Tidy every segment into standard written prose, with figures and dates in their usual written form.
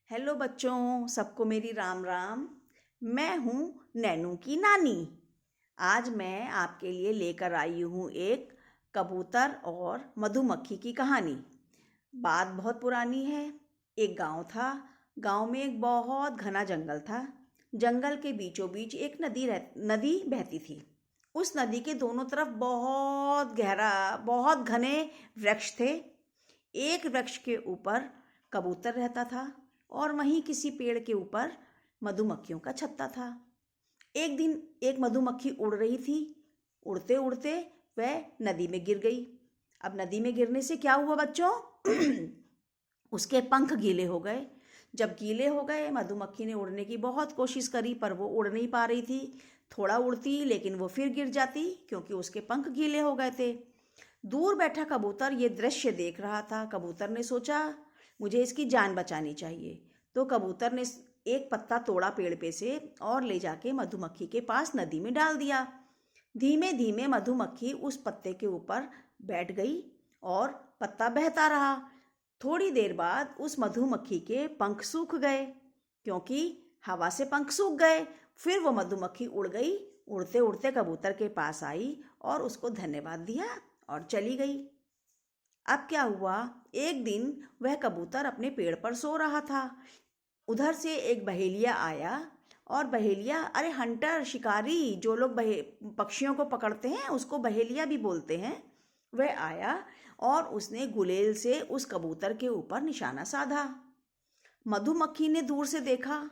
Hello बच्चों, सबको मेरी राम राम। मैं हूँ नैनू की नानी। आज मैं आपके लिए लेकर आई हूँ एक कबूतर और मधुमक्खी की कहानी। बात बहुत पुरानी है। एक गांव था। गांव में एक बहुत घना जंगल था। जंगल के बीचों बीच एक नदी बहती थी। उस नदी के दोनों तरफ बहुत घने वृक्ष थे। एक वृक्ष के ऊपर कबूतर रहता था और वहीं किसी पेड़ के ऊपर मधुमक्खियों का छत्ता था। एक दिन एक मधुमक्खी उड़ रही थी। उड़ते उड़ते वह नदी में गिर गई। अब नदी में गिरने से क्या हुआ बच्चों? उसके पंख गीले हो गए। जब गीले हो गए, मधुमक्खी ने उड़ने की बहुत कोशिश करी पर वो उड़ नहीं पा रही थी। थोड़ा उड़ती लेकिन वो फिर गिर जाती क्योंकि उसके पंख गीले हो गए थे। दूर बैठा कबूतर ये दृश्य देख रहा था। कबूतर ने सोचा मुझे इसकी जान बचानी चाहिए। तो कबूतर ने एक पत्ता तोड़ा पेड़ पे से और ले जाके मधुमक्खी के पास नदी में डाल दिया। धीमे धीमे मधुमक्खी उस पत्ते के ऊपर बैठ गई और पत्ता बहता रहा। थोड़ी देर बाद उस मधुमक्खी के पंख सूख गए क्योंकि हवा से पंख सूख गए। फिर वो मधुमक्खी उड़ गई। उड़ते उड़ते कबूतर के पास आई और उसको धन्यवाद दिया और चली गई। अब क्या हुआ, एक दिन वह कबूतर अपने पेड़ पर सो रहा था। उधर से एक बहेलिया आया और बहेलिया, अरे हंटर, शिकारी, जो लोग पक्षियों को पकड़ते हैं उसको बहेलिया भी बोलते हैं। वह आया और उसने गुलेल से उस कबूतर के ऊपर निशाना साधा। मधुमक्खी ने दूर से देखा,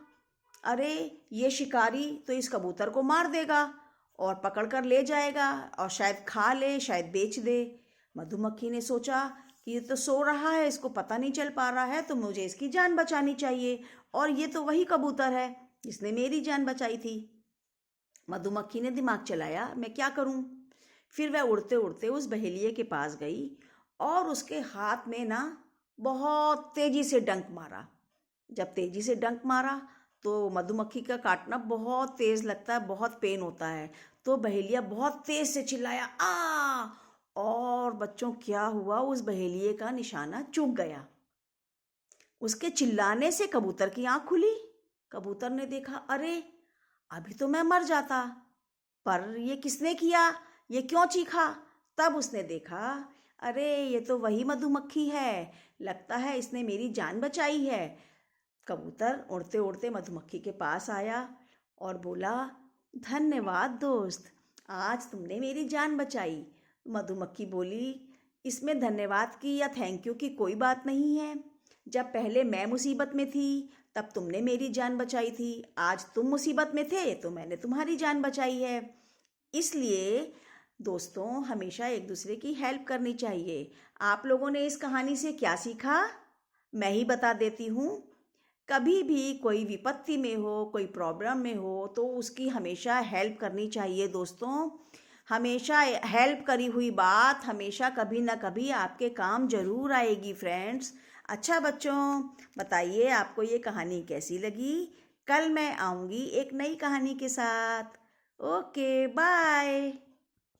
अरे ये शिकारी तो इस कबूतर को मार देगा और पकड़ कर ले जाएगा और शायद खा ले, शायद बेच दे। मधुमक्खी ने सोचा कि ये तो सो रहा है, इसको पता नहीं चल पा रहा है, तो मुझे इसकी जान बचानी चाहिए और ये तो वही कबूतर है जिसने मेरी जान बचाई थी। मधुमक्खी ने दिमाग चलाया, मैं क्या करूं? फिर वह उड़ते उड़ते उस बहेलिये के पास गई और उसके हाथ में ना बहुत तेजी से डंक मारा। जब तेजी से डंक मारा तो मधुमक्खी का काटना बहुत तेज लगता है, बहुत पेन होता है। तो बहेलिया बहुत तेज से चिल्लाया, आ! और बच्चों क्या हुआ, उस बहेलिये का निशाना चूक गया। उसके चिल्लाने से कबूतर की आंख खुली। कबूतर ने देखा, अरे अभी तो मैं मर जाता, पर ये किसने किया, ये क्यों चीखा? तब उसने देखा, अरे ये तो वही मधुमक्खी है, लगता है इसने मेरी जान बचाई है। कबूतर उड़ते उड़ते मधुमक्खी के पास आया और बोला, धन्यवाद दोस्त, आज तुमने मेरी जान बचाई। मधुमक्खी बोली, इसमें धन्यवाद की या थैंक यू की कोई बात नहीं है। जब पहले मैं मुसीबत में थी तब तुमने मेरी जान बचाई थी, आज तुम मुसीबत में थे तो मैंने तुम्हारी जान बचाई है। इसलिए दोस्तों, हमेशा एक दूसरे की हेल्प करनी चाहिए। आप लोगों ने इस कहानी से क्या सीखा, मैं ही बता देती हूँ। कभी भी कोई विपत्ति में हो, कोई प्रॉब्लम में हो, तो उसकी हमेशा हेल्प करनी चाहिए दोस्तों। हमेशा हेल्प करी हुई बात हमेशा कभी ना कभी आपके काम जरूर आएगी फ्रेंड्स। अच्छा बच्चों, बताइए आपको ये कहानी कैसी लगी? कल मैं आऊँगी एक नई कहानी के साथ। Okay, bye.